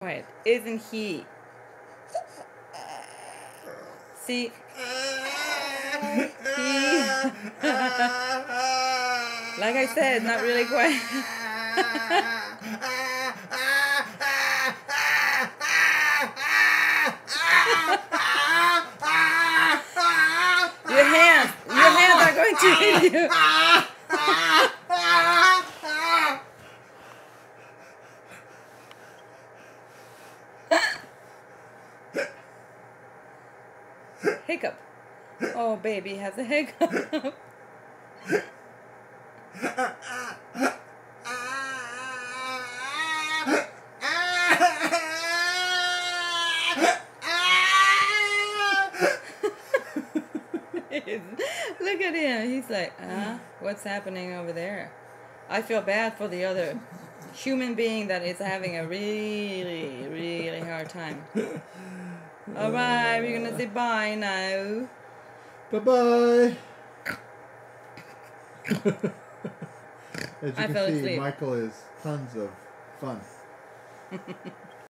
quiet, isn't he? See, like I said, not really quiet. Your hands are going to hit you. Hiccup. Oh, baby has a hiccup. Look at him. He's like, what's happening over there? I feel bad for the other human being that is having a really, really hard time. Alright, we're gonna say bye now. Bye-bye. As you I can fell see, asleep. Michael is tons of fun.